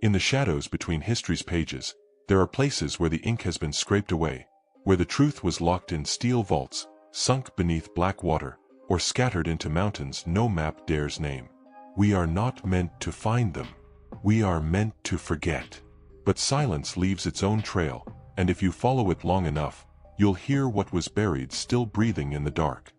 In the shadows between history's pages, there are places where the ink has been scraped away, where the truth was locked in steel vaults, sunk beneath black water, or scattered into mountains no map dares name. We are not meant to find them. We are meant to forget. But silence leaves its own trail, and if you follow it long enough, you'll hear what was buried still breathing in the dark.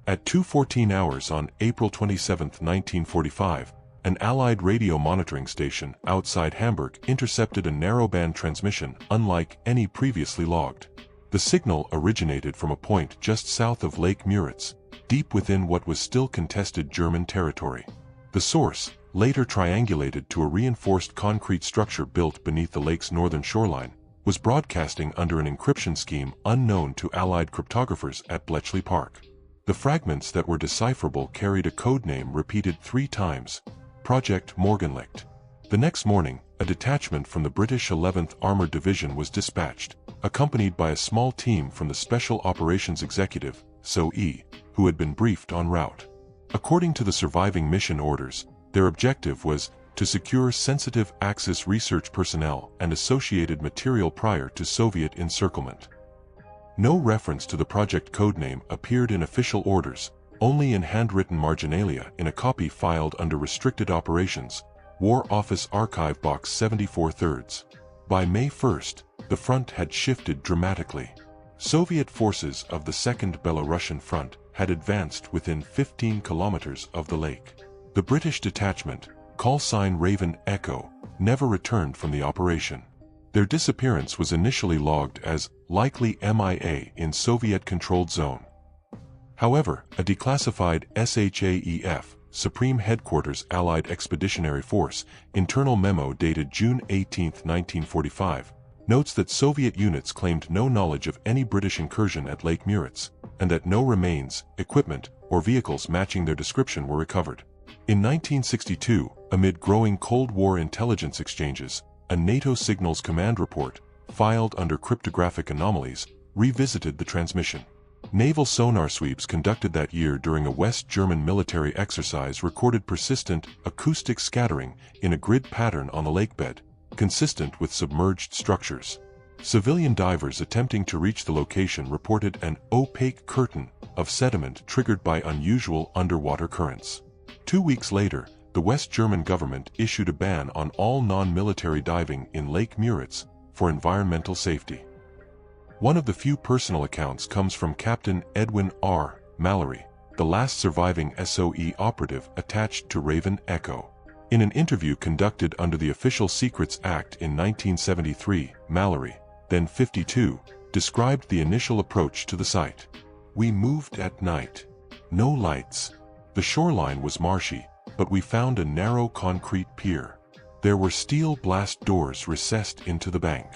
At 2:14 hours on April 27, 1945, an Allied radio monitoring station outside Hamburg intercepted a narrowband transmission unlike any previously logged. The signal originated from a point just south of Lake Müritz, deep within what was still contested German territory. The source, later triangulated to a reinforced concrete structure built beneath the lake's northern shoreline, was broadcasting under an encryption scheme unknown to Allied cryptographers at Bletchley Park. The fragments that were decipherable carried a code name repeated 3 times: Project Morgenlicht. The next morning, a detachment from the British 11th Armoured Division was dispatched, accompanied by a small team from the Special Operations Executive, SOE, who had been briefed en route. According to the surviving mission orders, their objective was to secure sensitive Axis research personnel and associated material prior to Soviet encirclement. No reference to the project codename appeared in official orders, only in handwritten marginalia in a copy filed under Restricted Operations, War Office Archive Box 74/3. By May 1st, the front had shifted dramatically. Soviet forces of the Second Belarusian Front had advanced within 15 kilometers of the lake. The British detachment, call sign Raven Echo, never returned from the operation. Their disappearance was initially logged as likely MIA in Soviet-controlled zone. However, a declassified SHAEF, Supreme Headquarters Allied Expeditionary Force, internal memo dated June 18, 1945, notes that Soviet units claimed no knowledge of any British incursion at Lake Müritz, and that no remains, equipment, or vehicles matching their description were recovered. In 1962, amid growing Cold War intelligence exchanges, a NATO Signals Command report, filed under cryptographic anomalies, revisited the transmission. Naval sonar sweeps conducted that year during a West German military exercise recorded persistent, acoustic scattering in a grid pattern on the lakebed, consistent with submerged structures. Civilian divers attempting to reach the location reported an opaque curtain of sediment triggered by unusual underwater currents. 2 weeks later, the West German government issued a ban on all non-military diving in Lake Müritz for environmental safety. One of the few personal accounts comes from Captain Edwin R. Mallory, the last surviving SOE operative attached to Raven Echo. In an interview conducted under the Official Secrets Act in 1973, Mallory, then 52, described the initial approach to the site. "We moved at night. No lights. The shoreline was marshy, but we found a narrow concrete pier. There were steel blast doors recessed into the bank.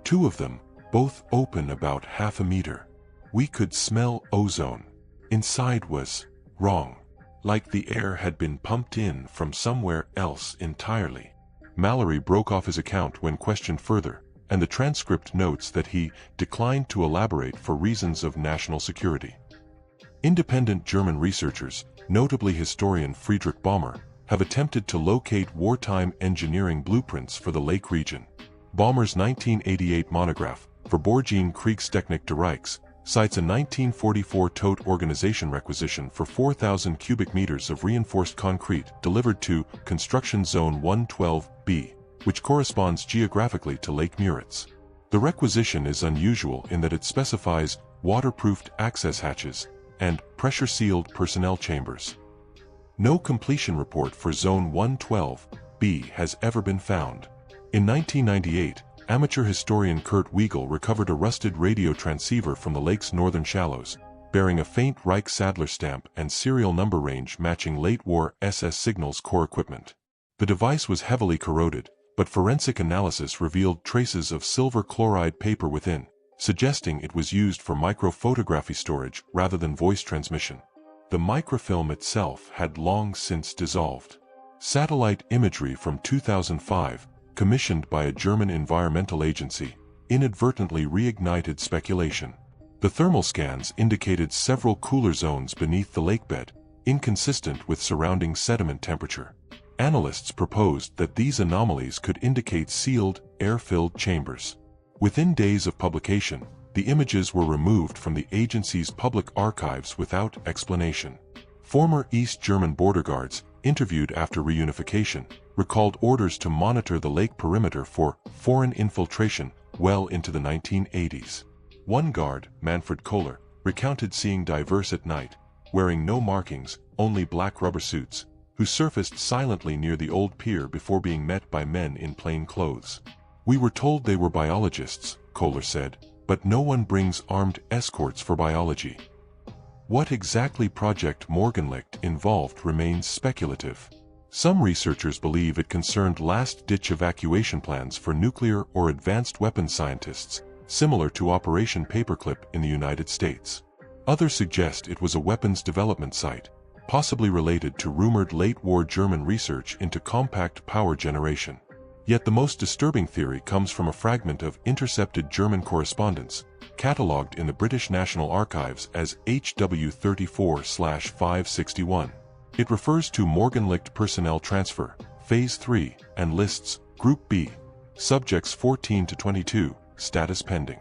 2 of them, both open about half a meter. We could smell ozone. Inside was wrong, like the air had been pumped in from somewhere else entirely." Mallory broke off his account when questioned further, and the transcript notes that he declined to elaborate for reasons of national security. Independent German researchers, notably historian Friedrich Baumer, have attempted to locate wartime engineering blueprints for the lake region. Baumer's 1988 monograph, Verborgene Kriegstechnik der Reichs, cites a 1944 tote organization requisition for 4,000 cubic meters of reinforced concrete delivered to Construction Zone 112B, which corresponds geographically to Lake Müritz. The requisition is unusual in that it specifies waterproofed access hatches and pressure-sealed personnel chambers. No completion report for Zone 112B has ever been found. In 1998, amateur historian Kurt Weigel recovered a rusted radio transceiver from the lake's northern shallows, bearing a faint Reich Sadler stamp and serial number range matching late-war SS Signals Corps equipment. The device was heavily corroded, but forensic analysis revealed traces of silver chloride paper within, suggesting it was used for microphotography storage rather than voice transmission. The microfilm itself had long since dissolved. Satellite imagery from 2005, commissioned by a German environmental agency, inadvertently reignited speculation. The thermal scans indicated several cooler zones beneath the lakebed, inconsistent with surrounding sediment temperature. Analysts proposed that these anomalies could indicate sealed, air-filled chambers. Within days of publication, the images were removed from the agency's public archives without explanation. Former East German border guards, interviewed after reunification, recalled orders to monitor the lake perimeter for foreign infiltration well into the 1980s. One guard, Manfred Kohler, recounted seeing divers at night, wearing no markings, only black rubber suits, who surfaced silently near the old pier before being met by men in plain clothes. "We were told they were biologists," Kohler said, "but no one brings armed escorts for biology." What exactly Project Morgenlicht involved remains speculative. Some researchers believe it concerned last-ditch evacuation plans for nuclear or advanced weapons scientists, similar to Operation Paperclip in the United States. Others suggest it was a weapons development site, possibly related to rumored late-war German research into compact power generation. Yet the most disturbing theory comes from a fragment of intercepted German correspondence, catalogued in the British National Archives as HW34/561. It refers to Morgenlicht personnel transfer, Phase 3, and lists Group B, subjects 14 to 22, status pending.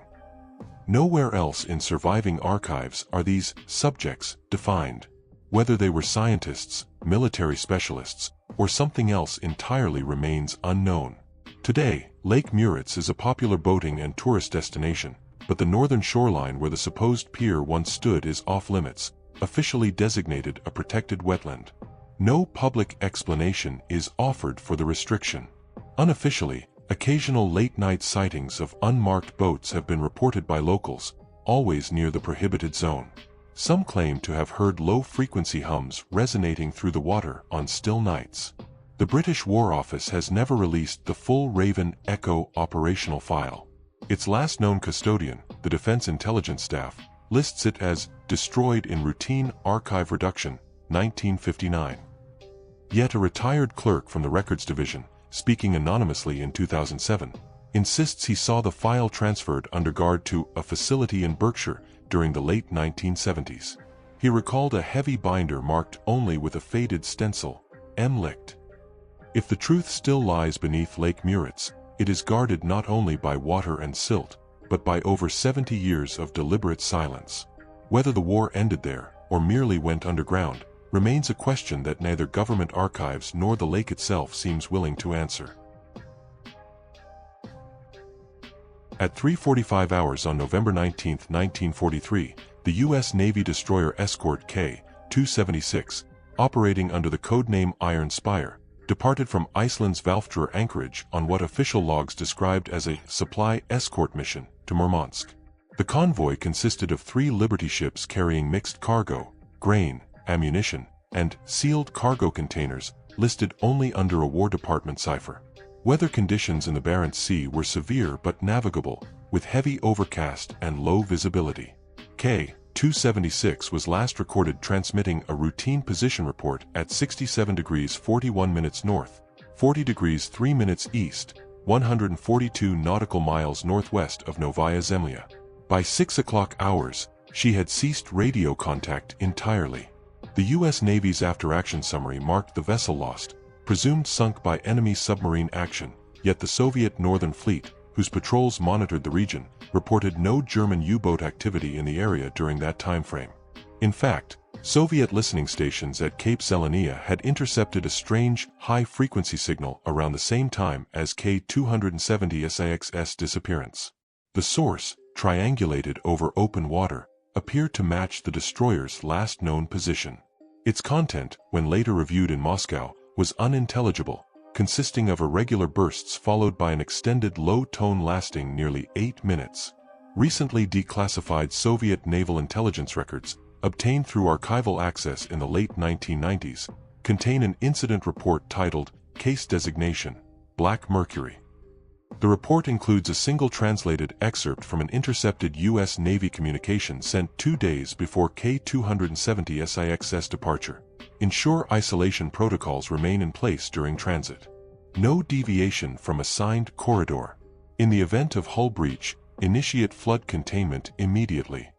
Nowhere else in surviving archives are these subjects defined. Whether they were scientists, military specialists, or something else entirely remains unknown. Today, Lake Müritz is a popular boating and tourist destination, but the northern shoreline where the supposed pier once stood is off-limits, officially designated a protected wetland. No public explanation is offered for the restriction. Unofficially, occasional late-night sightings of unmarked boats have been reported by locals, always near the prohibited zone. Some claim to have heard low-frequency hums resonating through the water on still nights. The British War Office has never released the full Raven Echo operational file. Its last known custodian, the Defense Intelligence Staff, lists it as destroyed in routine archive reduction, 1959. Yet a retired clerk from the Records Division, speaking anonymously in 2007, insists he saw the file transferred under guard to a facility in Berkshire during the late 1970s. He recalled a heavy binder marked only with a faded stencil, M-Licht. If the truth still lies beneath Lake Müritz, it is guarded not only by water and silt, but by over 70 years of deliberate silence. Whether the war ended there, or merely went underground, remains a question that neither government archives nor the lake itself seems willing to answer. At 3:45 hours on November 19, 1943, the U.S. Navy destroyer Escort K-276, operating under the codename Iron Spire, departed from Iceland's Valfjord anchorage on what official logs described as a supply escort mission to Murmansk. The convoy consisted of 3 Liberty ships carrying mixed cargo, grain, ammunition, and sealed cargo containers listed only under a War Department cipher. Weather conditions in the Barents Sea were severe but navigable, with heavy overcast and low visibility. K-276 was last recorded transmitting a routine position report at 67 degrees 41 minutes north, 40 degrees 3 minutes east, 142 nautical miles northwest of Novaya Zemlya. By 6 o'clock hours, she had ceased radio contact entirely. The U.S. Navy's after-action summary marked the vessel lost, presumed sunk by enemy submarine action, yet the Soviet Northern Fleet, whose patrols monitored the region, reported no German U-boat activity in the area during that time frame. In fact, Soviet listening stations at Cape Zelenia had intercepted a strange, high-frequency signal around the same time as K-270SIX's disappearance. The source, triangulated over open water, appeared to match the destroyer's last known position. Its content, when later reviewed in Moscow, was unintelligible, consisting of irregular bursts followed by an extended low tone lasting nearly 8 minutes. Recently declassified Soviet naval intelligence records, obtained through archival access in the late 1990s, contain an incident report titled Case Designation, Black Mercury. The report includes a single translated excerpt from an intercepted U.S. Navy communication sent 2 days before K-270SIX's departure. Ensure isolation protocols remain in place during transit. No deviation from assigned corridor. In the event of hull breach, initiate flood containment immediately.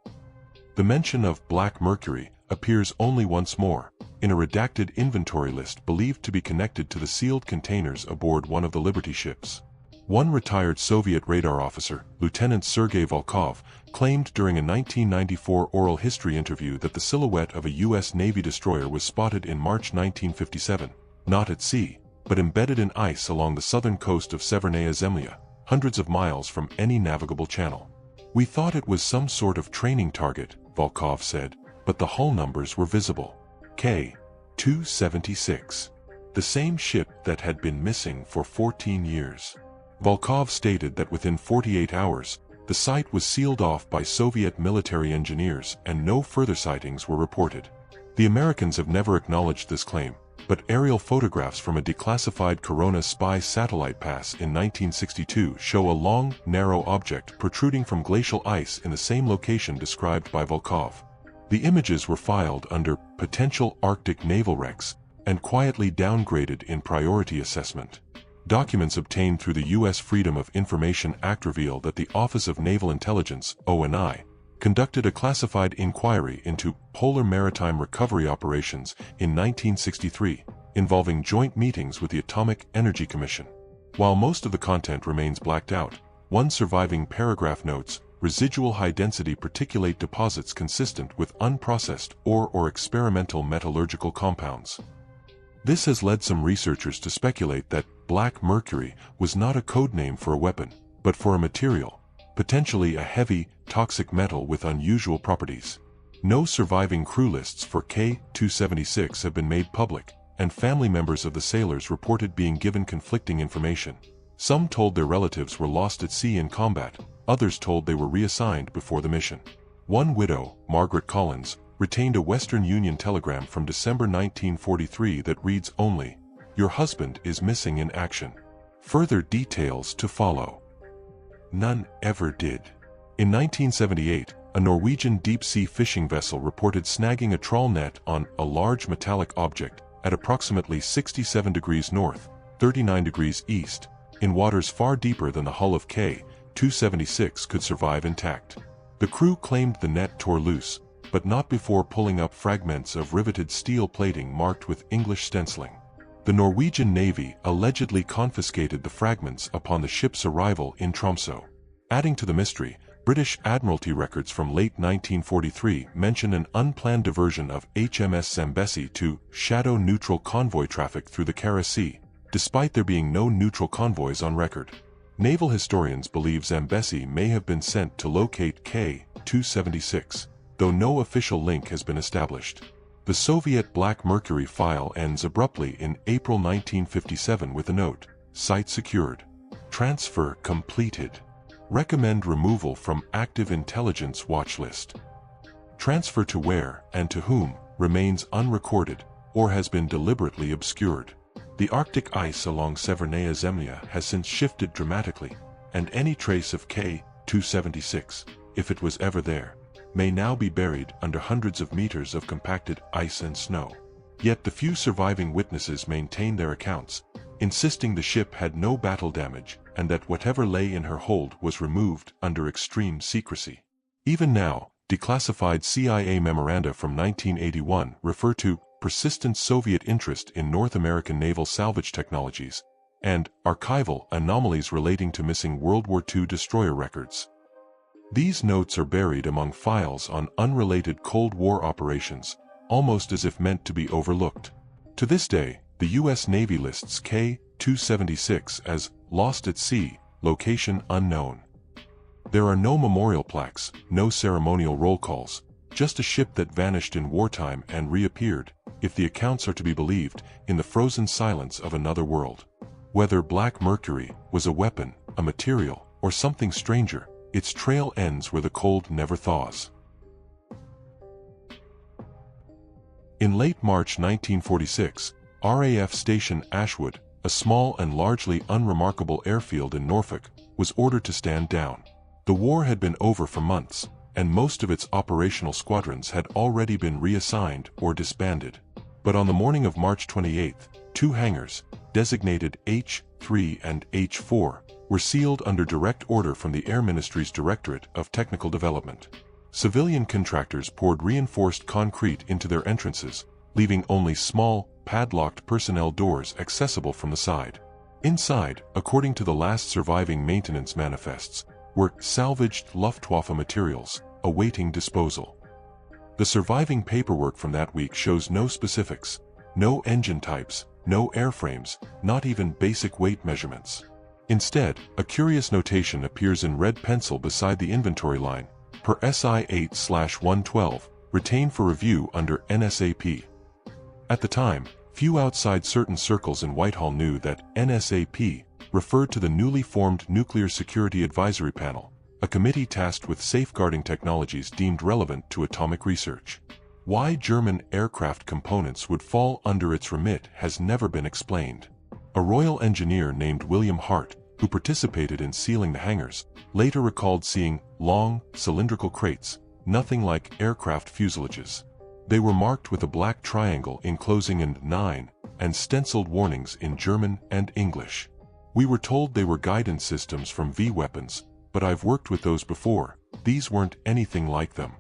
The mention of Black Mercury appears only once more, in a redacted inventory list believed to be connected to the sealed containers aboard one of the Liberty ships. One retired Soviet radar officer, Lieutenant Sergei Volkov, claimed during a 1994 oral history interview that the silhouette of a U.S. Navy destroyer was spotted in March 1957, not at sea, but embedded in ice along the southern coast of Severnaya Zemlya, hundreds of miles from any navigable channel. "We thought it was some sort of training target," Volkov said, but the hull numbers were visible. K-276. The same ship that had been missing for 14 years. Volkov stated that within 48 hours, the site was sealed off by Soviet military engineers and no further sightings were reported. The Americans have never acknowledged this claim, but aerial photographs from a declassified Corona spy satellite pass in 1962 show a long, narrow object protruding from glacial ice in the same location described by Volkov. The images were filed under potential Arctic naval wrecks and quietly downgraded in priority assessment. Documents obtained through the U.S. Freedom of Information Act reveal that the Office of Naval Intelligence, ONI, conducted a classified inquiry into polar maritime recovery operations in 1963, involving joint meetings with the Atomic Energy Commission. While most of the content remains blacked out, one surviving paragraph notes residual high-density particulate deposits consistent with unprocessed ore or experimental metallurgical compounds. This has led some researchers to speculate that black mercury was not a code name for a weapon, but for a material, potentially a heavy, toxic metal with unusual properties. No surviving crew lists for K-276 have been made public, and family members of the sailors reported being given conflicting information. Some told their relatives were lost at sea in combat, others told they were reassigned before the mission. One widow, Margaret Collins, retained a Western Union telegram from December 1943 that reads only, "Your husband is missing in action." Further details to follow. None ever did. In 1978, a Norwegian deep-sea fishing vessel reported snagging a trawl net on a large metallic object at approximately 67 degrees north, 39 degrees east, in waters far deeper than the hull of K-276 could survive intact. The crew claimed the net tore loose, but not before pulling up fragments of riveted steel plating marked with English stenciling. The Norwegian Navy allegedly confiscated the fragments upon the ship's arrival in Tromsø. Adding to the mystery, British Admiralty records from late 1943 mention an unplanned diversion of HMS Zambesi to shadow neutral convoy traffic through the Kara Sea, despite there being no neutral convoys on record. Naval historians believe Zambesi may have been sent to locate K-276, though no official link has been established. The Soviet Black Mercury file ends abruptly in April 1957 with a note, "Site secured. Transfer completed. Recommend removal from active intelligence watch list." Transfer to where and to whom remains unrecorded or has been deliberately obscured. The Arctic ice along Severnaya Zemlya has since shifted dramatically, and any trace of K-276, if it was ever there, may now be buried under hundreds of meters of compacted ice and snow. Yet the few surviving witnesses maintain their accounts, insisting the ship had no battle damage and that whatever lay in her hold was removed under extreme secrecy. Even now, declassified CIA memoranda from 1981 refer to persistent Soviet interest in North American naval salvage technologies and archival anomalies relating to missing World War II destroyer records. These notes are buried among files on unrelated Cold War operations, almost as if meant to be overlooked. To this day, the U.S. Navy lists K-276 as lost at sea, location unknown. There are no memorial plaques, no ceremonial roll calls, just a ship that vanished in wartime and reappeared, if the accounts are to be believed, in the frozen silence of another world. Whether Black Mercury was a weapon, a material, or something stranger, its trail ends where the cold never thaws. In late March 1946, RAF Station Ashwood, a small and largely unremarkable airfield in Norfolk, was ordered to stand down. The war had been over for months, and most of its operational squadrons had already been reassigned or disbanded. But on the morning of March 28, 2 hangars, designated H-3 and H-4, were sealed under direct order from the Air Ministry's Directorate of Technical Development. Civilian contractors poured reinforced concrete into their entrances, leaving only small, padlocked personnel doors accessible from the side. Inside, according to the last surviving maintenance manifests, were salvaged Luftwaffe materials, awaiting disposal. The surviving paperwork from that week shows no specifics, no engine types, no airframes, not even basic weight measurements. Instead, a curious notation appears in red pencil beside the inventory line, per SI 8/112, retained for review under NSAP. At the time, few outside certain circles in Whitehall knew that NSAP referred to the newly formed Nuclear Security Advisory Panel, a committee tasked with safeguarding technologies deemed relevant to atomic research. Why German aircraft components would fall under its remit has never been explained. A royal engineer named William Hart, who participated in sealing the hangars, later recalled seeing long, cylindrical crates, nothing like aircraft fuselages. They were marked with a black triangle enclosing an 9 and stenciled warnings in German and English. We were told they were guidance systems from V weapons, but I've worked with those before. These weren't anything like them.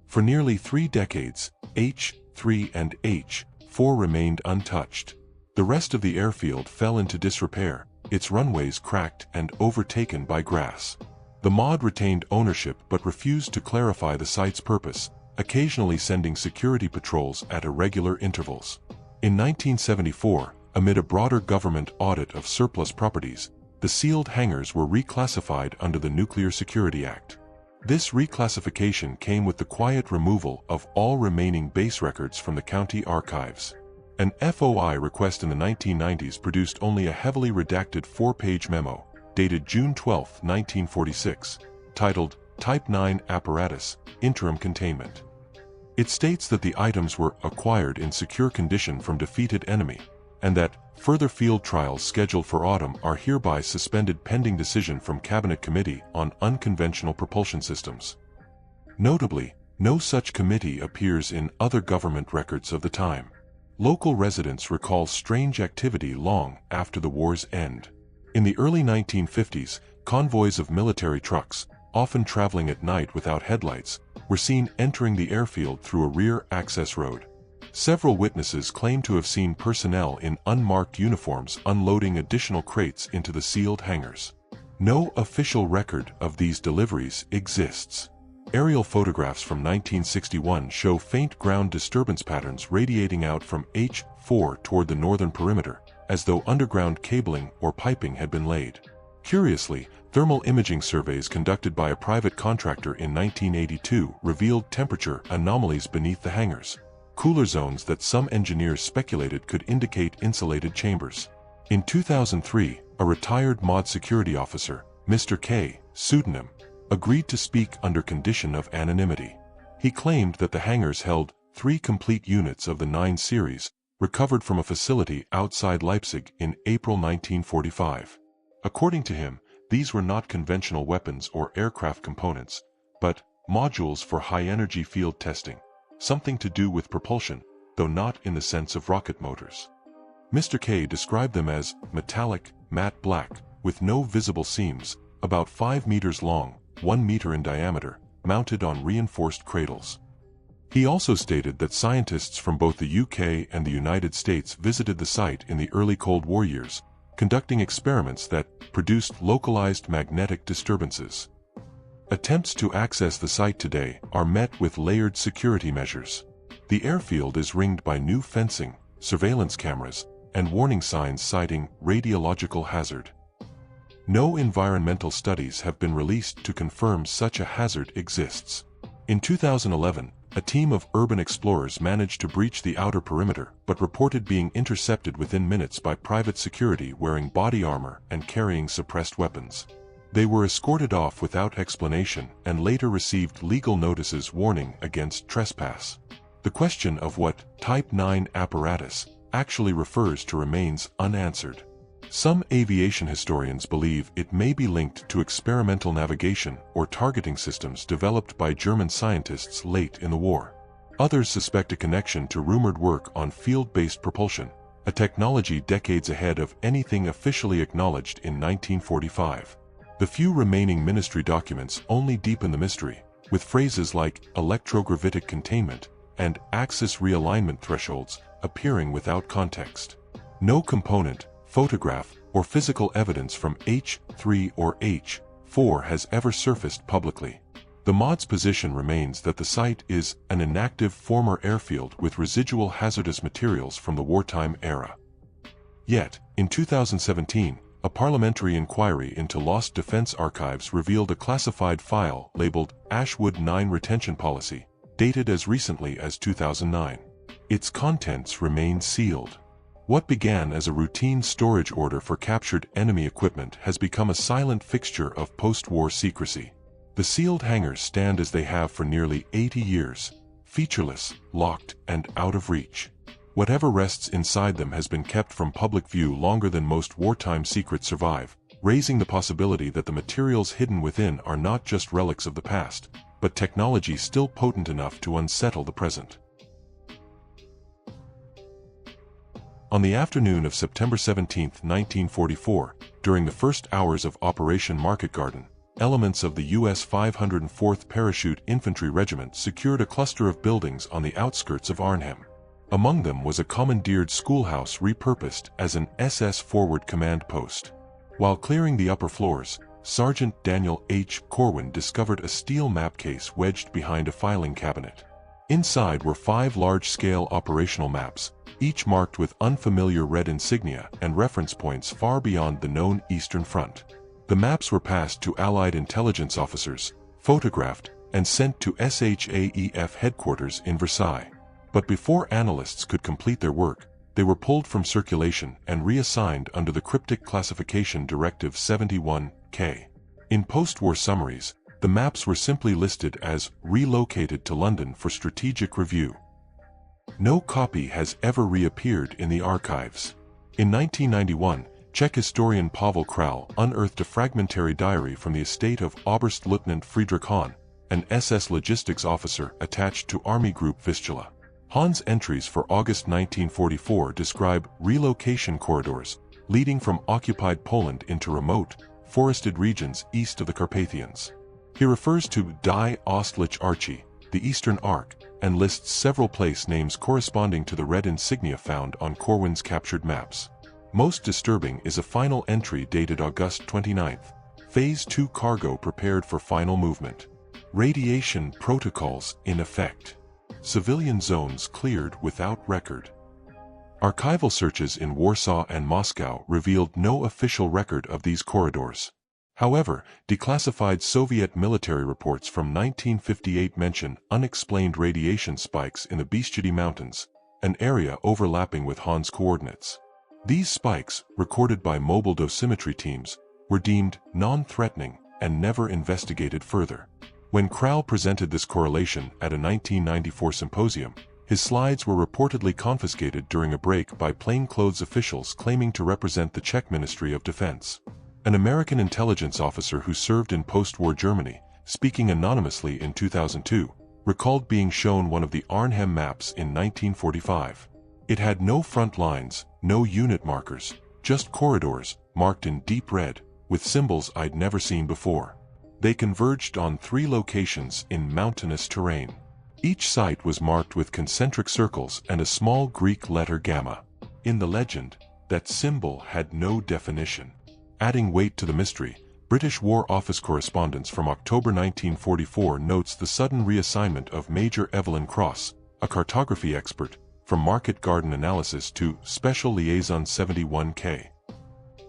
For nearly 3 decades, H-3 and H-4 remained untouched. The rest of the airfield fell into disrepair, its runways cracked and overtaken by grass. The MOD retained ownership but refused to clarify the site's purpose, occasionally sending security patrols at irregular intervals. In 1974, amid a broader government audit of surplus properties, the sealed hangars were reclassified under the Nuclear Security Act. This reclassification came with the quiet removal of all remaining base records from the county archives. An FOI request in the 1990s produced only a heavily redacted 4-page memo, dated June 12, 1946, titled Type 9 Apparatus, Interim Containment. It states that the items were acquired in secure condition from defeated enemy, and that further field trials scheduled for autumn are hereby suspended pending decision from Cabinet Committee on Unconventional Propulsion Systems. Notably, no such committee appears in other government records of the time. Local residents recall strange activity long after the war's end. In the early 1950s, convoys of military trucks, often traveling at night without headlights, were seen entering the airfield through a rear access road. Several witnesses claim to have seen personnel in unmarked uniforms unloading additional crates into the sealed hangars. No official record of these deliveries exists. Aerial photographs from 1961 show faint ground disturbance patterns radiating out from H-4 toward the northern perimeter, as though underground cabling or piping had been laid. Curiously, thermal imaging surveys conducted by a private contractor in 1982 revealed temperature anomalies beneath the hangars, cooler zones that some engineers speculated could indicate insulated chambers. In 2003, a retired MOD security officer, Mr. K, pseudonym, agreed to speak under condition of anonymity. He claimed that the hangars held 3 complete units of the 9 series, recovered from a facility outside Leipzig in April 1945. According to him, these were not conventional weapons or aircraft components, but modules for high-energy field testing, something to do with propulsion, though not in the sense of rocket motors. Mr. K described them as metallic, matte black, with no visible seams, about 5 meters long, 1 meter in diameter, mounted on reinforced cradles. He also stated that scientists from both the UK and the United States visited the site in the early Cold War years, conducting experiments that produced localized magnetic disturbances. Attempts to access the site today are met with layered security measures. The airfield is ringed by new fencing, surveillance cameras, and warning signs citing radiological hazard. No environmental studies have been released to confirm such a hazard exists. In 2011, a team of urban explorers managed to breach the outer perimeter but reported being intercepted within minutes by private security wearing body armor and carrying suppressed weapons. They were escorted off without explanation and later received legal notices warning against trespass. The question of what Type 9 apparatus actually refers to remains unanswered. Some aviation historians believe it may be linked to experimental navigation or targeting systems developed by German scientists late in the war. Others suspect a connection to rumored work on field-based propulsion, a technology decades ahead of anything officially acknowledged in 1945. The few remaining ministry documents only deepen the mystery, with phrases like electrogravitic containment and axis realignment thresholds appearing without context. No component, photograph, or physical evidence from H3 or H4 has ever surfaced publicly. The MOD's position remains that the site is an inactive former airfield with residual hazardous materials from the wartime era. Yet, in 2017, a parliamentary inquiry into lost defense archives revealed a classified file labeled Ashwood 9 Retention Policy, dated as recently as 2009. Its contents remain sealed. What began as a routine storage order for captured enemy equipment has become a silent fixture of post-war secrecy. The sealed hangars stand as they have for nearly 80 years, featureless, locked, and out of reach. Whatever rests inside them has been kept from public view longer than most wartime secrets survive, raising the possibility that the materials hidden within are not just relics of the past, but technology still potent enough to unsettle the present. On the afternoon of September 17, 1944, during the first hours of Operation Market Garden, elements of the U.S. 504th Parachute Infantry Regiment secured a cluster of buildings on the outskirts of Arnhem. Among them was a commandeered schoolhouse repurposed as an SS forward command post. While clearing the upper floors, Sergeant Daniel H. Corwin discovered a steel map case wedged behind a filing cabinet. Inside were 5 large-scale operational maps, each marked with unfamiliar red insignia and reference points far beyond the known Eastern Front. The maps were passed to Allied intelligence officers, photographed, and sent to SHAEF headquarters in Versailles. But before analysts could complete their work, they were pulled from circulation and reassigned under the cryptic classification Directive 71K. In post-war summaries, the maps were simply listed as relocated to London for strategic review. No copy has ever reappeared in the archives. In 1991, Czech historian Pavel Král unearthed a fragmentary diary from the estate of Oberstleutnant Friedrich Hahn, an SS logistics officer attached to Army Group Vistula. Hahn's entries for August 1944 describe relocation corridors leading from occupied Poland into remote, forested regions east of the Carpathians. He refers to Die Ostliche Archie, the Eastern Arc, and lists several place names corresponding to the red insignia found on Corwin's captured maps. Most disturbing is a final entry dated August 29. Phase 2 cargo prepared for final movement. Radiation protocols in effect. Civilian zones cleared without record. Archival searches in Warsaw and Moscow revealed no official record of these corridors. However, declassified Soviet military reports from 1958 mention unexplained radiation spikes in the Bieszczady Mountains, an area overlapping with Hahn's coordinates. These spikes, recorded by mobile dosimetry teams, were deemed non-threatening and never investigated further. When Král presented this correlation at a 1994 symposium, his slides were reportedly confiscated during a break by plainclothes officials claiming to represent the Czech Ministry of Defense. An American intelligence officer who served in post-war Germany, speaking anonymously in 2002, recalled being shown one of the Arnhem maps in 1945. It had no front lines, no unit markers, just corridors, marked in deep red, with symbols I'd never seen before. They converged on 3 locations in mountainous terrain. Each site was marked with concentric circles and a small Greek letter gamma. In the legend, that symbol had no definition. Adding weight to the mystery, British War Office correspondence from October 1944 notes the sudden reassignment of Major Evelyn Cross, a cartography expert, from Market Garden analysis to Special Liaison 71K.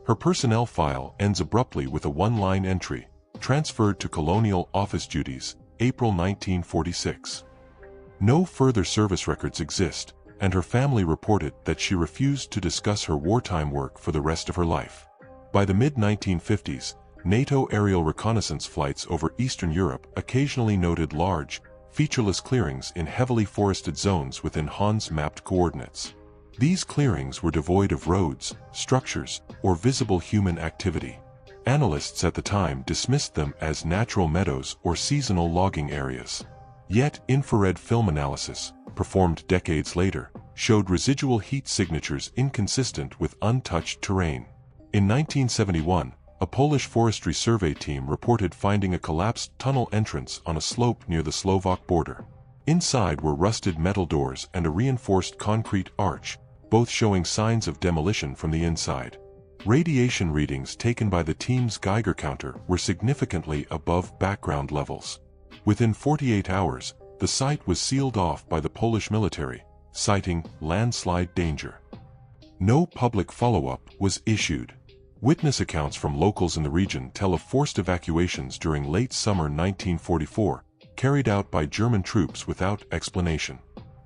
Her personnel file ends abruptly with a one-line entry, transferred to Colonial Office duties, April 1946. No further service records exist, and her family reported that she refused to discuss her wartime work for the rest of her life. By the mid-1950s, NATO aerial reconnaissance flights over Eastern Europe occasionally noted large, featureless clearings in heavily forested zones within Hahn's mapped coordinates. These clearings were devoid of roads, structures, or visible human activity. Analysts at the time dismissed them as natural meadows or seasonal logging areas. Yet infrared film analysis, performed decades later, showed residual heat signatures inconsistent with untouched terrain. In 1971, a Polish forestry survey team reported finding a collapsed tunnel entrance on a slope near the Slovak border. Inside were rusted metal doors and a reinforced concrete arch, both showing signs of demolition from the inside. Radiation readings taken by the team's Geiger counter were significantly above background levels. Within 48 hours, the site was sealed off by the Polish military, citing landslide danger. No public follow-up was issued. Witness accounts from locals in the region tell of forced evacuations during late summer 1944, carried out by German troops without explanation.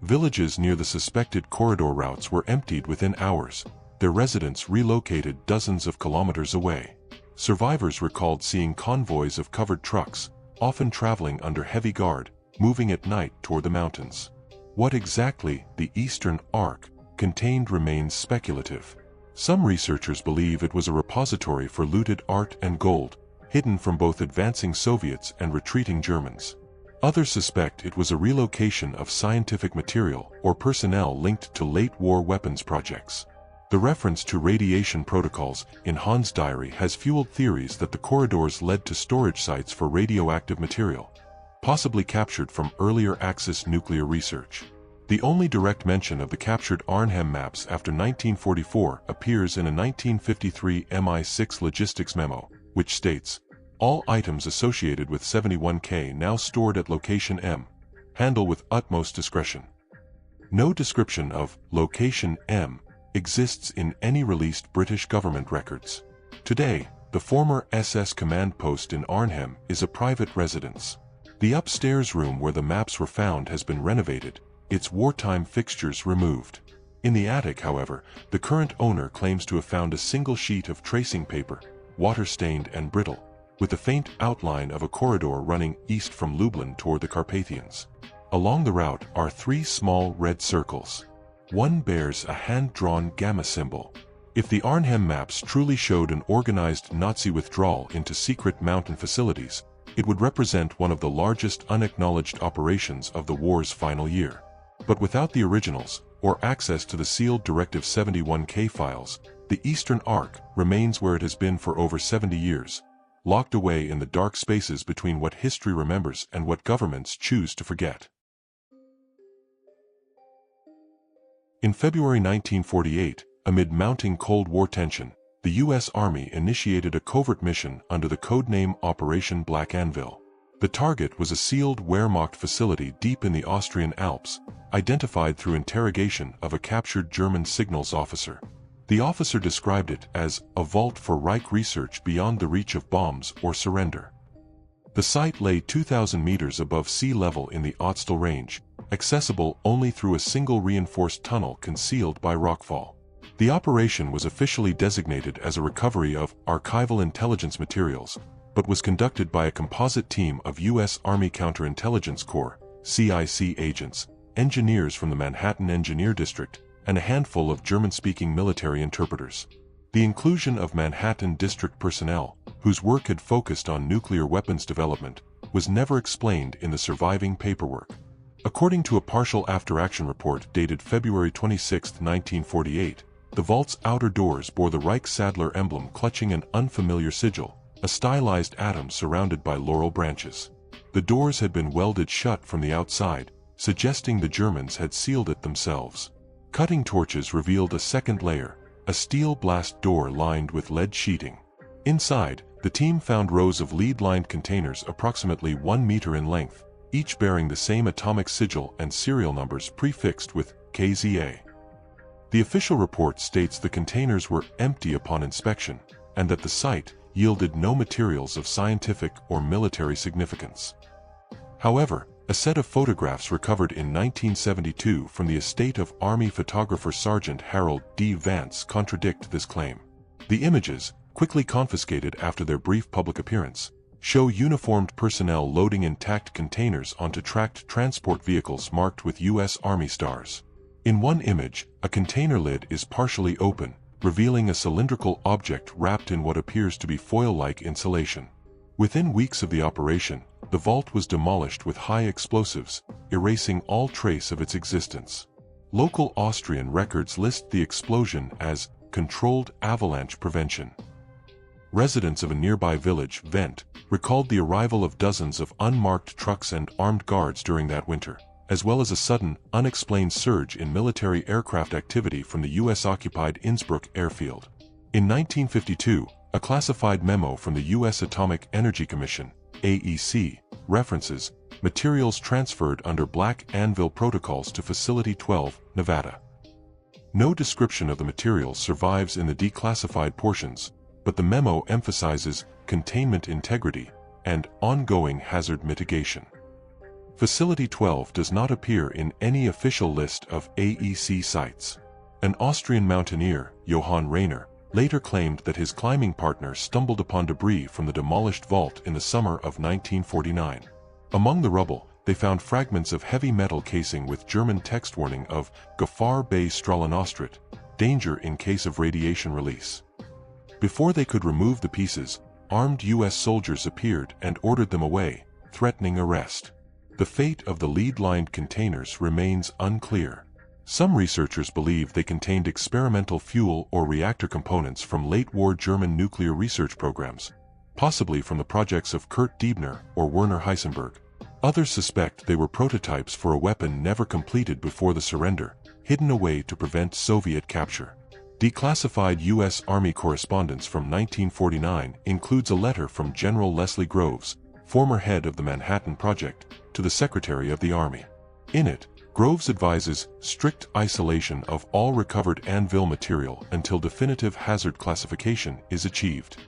Villages near the suspected corridor routes were emptied within hours, their residents relocated dozens of kilometers away. Survivors recalled seeing convoys of covered trucks, often traveling under heavy guard, moving at night toward the mountains. What exactly the Eastern Arc contained remains speculative. Some researchers believe it was a repository for looted art and gold, hidden from both advancing Soviets and retreating Germans. Others suspect it was a relocation of scientific material or personnel linked to late-war weapons projects. The reference to radiation protocols in Hahn's diary has fueled theories that the corridors led to storage sites for radioactive material, possibly captured from earlier Axis nuclear research. The only direct mention of the captured Arnhem maps after 1944 appears in a 1953 MI6 logistics memo, which states, "All items associated with 71K now stored at location M. Handle with utmost discretion." No description of location M exists in any released British government records. Today, the former SS command post in Arnhem is a private residence. The upstairs room where the maps were found has been renovated, its wartime fixtures removed. In the attic, however, the current owner claims to have found a single sheet of tracing paper, water-stained and brittle, with a faint outline of a corridor running east from Lublin toward the Carpathians. Along the route are 3 small red circles. One bears a hand-drawn gamma symbol. If the Arnhem maps truly showed an organized Nazi withdrawal into secret mountain facilities, it would represent one of the largest unacknowledged operations of the war's final year. But without the originals, or access to the sealed Directive 71K files, the Eastern Arc remains where it has been for over 70 years, locked away in the dark spaces between what history remembers and what governments choose to forget. In February 1948, amid mounting Cold War tension, the U.S. Army initiated a covert mission under the codename Operation Black Anvil. The target was a sealed Wehrmacht facility deep in the Austrian Alps, identified through interrogation of a captured German signals officer. The officer described it as a vault for Reich research beyond the reach of bombs or surrender. The site lay 2,000 meters above sea level in the Ötztal Range, accessible only through a single reinforced tunnel concealed by rockfall. The operation was officially designated as a recovery of archival intelligence materials, but was conducted by a composite team of U.S. Army Counterintelligence Corps, CIC agents, engineers from the Manhattan Engineer District, and a handful of German-speaking military interpreters. The inclusion of Manhattan District personnel, whose work had focused on nuclear weapons development, was never explained in the surviving paperwork. According to a partial after-action report dated February 26, 1948, the vault's outer doors bore the Reichsadler emblem clutching an unfamiliar sigil, a stylized atom surrounded by laurel branches. The doors had been welded shut from the outside, suggesting the Germans had sealed it themselves. Cutting torches revealed a second layer, a steel blast door lined with lead sheeting. Inside, the team found rows of lead-lined containers approximately 1 meter in length, each bearing the same atomic sigil and serial numbers prefixed with KZA. The official report states the containers were empty upon inspection, and that the site yielded no materials of scientific or military significance. However, a set of photographs recovered in 1972 from the estate of Army photographer Sergeant Harold D. Vance contradict this claim. The images, quickly confiscated after their brief public appearance, show uniformed personnel loading intact containers onto tracked transport vehicles marked with U.S. Army stars. In one image, a container lid is partially open, revealing a cylindrical object wrapped in what appears to be foil-like insulation. Within weeks of the operation, the vault was demolished with high explosives, erasing all trace of its existence. Local Austrian records list the explosion as controlled avalanche prevention. Residents of a nearby village, Vent, recalled the arrival of dozens of unmarked trucks and armed guards during that winter, as well as a sudden, unexplained surge in military aircraft activity from the U.S.-occupied Innsbruck airfield. In 1952, a classified memo from the U.S. Atomic Energy Commission, AEC, references materials transferred under Black Anvil protocols to Facility 12, Nevada. No description of the materials survives in the declassified portions, but the memo emphasizes containment integrity and ongoing hazard mitigation. Facility 12 does not appear in any official list of AEC sites. An Austrian mountaineer, Johann Rainer, later claimed that his climbing partner stumbled upon debris from the demolished vault in the summer of 1949. Among the rubble, they found fragments of heavy metal casing with German text warning of Gefahr bei Strahlenaustrit, danger in case of radiation release. Before they could remove the pieces, armed U.S. soldiers appeared and ordered them away, threatening arrest. The fate of the lead-lined containers remains unclear. Some researchers believe they contained experimental fuel or reactor components from late-war German nuclear research programs, possibly from the projects of Kurt Diebner or Werner Heisenberg. Others suspect they were prototypes for a weapon never completed before the surrender, hidden away to prevent Soviet capture. Declassified U.S. Army correspondence from 1949 includes a letter from General Leslie Groves, former head of the Manhattan Project, to the Secretary of the Army. In it, Groves advises strict isolation of all recovered Anvil material until definitive hazard classification is achieved.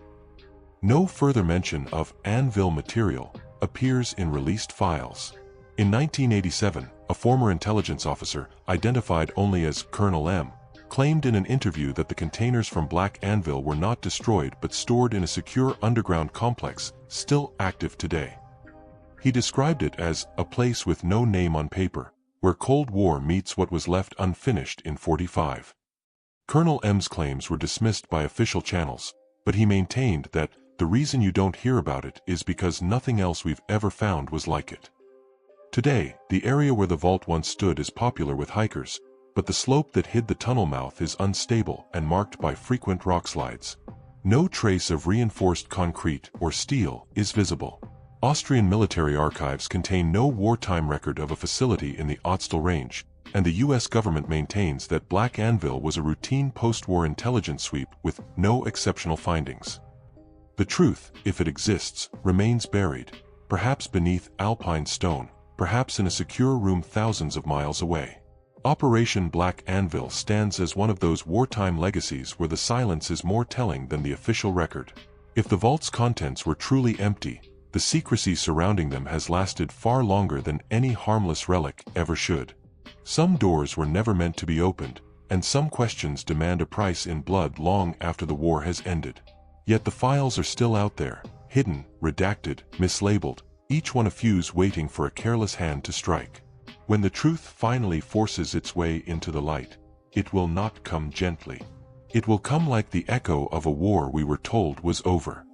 No further mention of Anvil material appears in released files. In 1987, a former intelligence officer, identified only as Colonel M., claimed in an interview that the containers from Black Anvil were not destroyed but stored in a secure underground complex, still active today. He described it as a place with no name on paper, where Cold War meets what was left unfinished in '45. Colonel M's claims were dismissed by official channels, but he maintained that the reason you don't hear about it is because nothing else we've ever found was like it. Today, the area where the vault once stood is popular with hikers, but the slope that hid the tunnel mouth is unstable and marked by frequent rock slides. No trace of reinforced concrete or steel is visible. Austrian military archives contain no wartime record of a facility in the Ötztal Range, and the U.S. government maintains that Black Anvil was a routine post-war intelligence sweep with no exceptional findings. The truth, if it exists, remains buried, perhaps beneath alpine stone, perhaps in a secure room thousands of miles away. Operation Black Anvil stands as one of those wartime legacies where the silence is more telling than the official record. If the vault's contents were truly empty, the secrecy surrounding them has lasted far longer than any harmless relic ever should. Some doors were never meant to be opened, and some questions demand a price in blood long after the war has ended. Yet the files are still out there, hidden, redacted, mislabeled, each one a fuse waiting for a careless hand to strike. When the truth finally forces its way into the light, it will not come gently. It will come like the echo of a war we were told was over.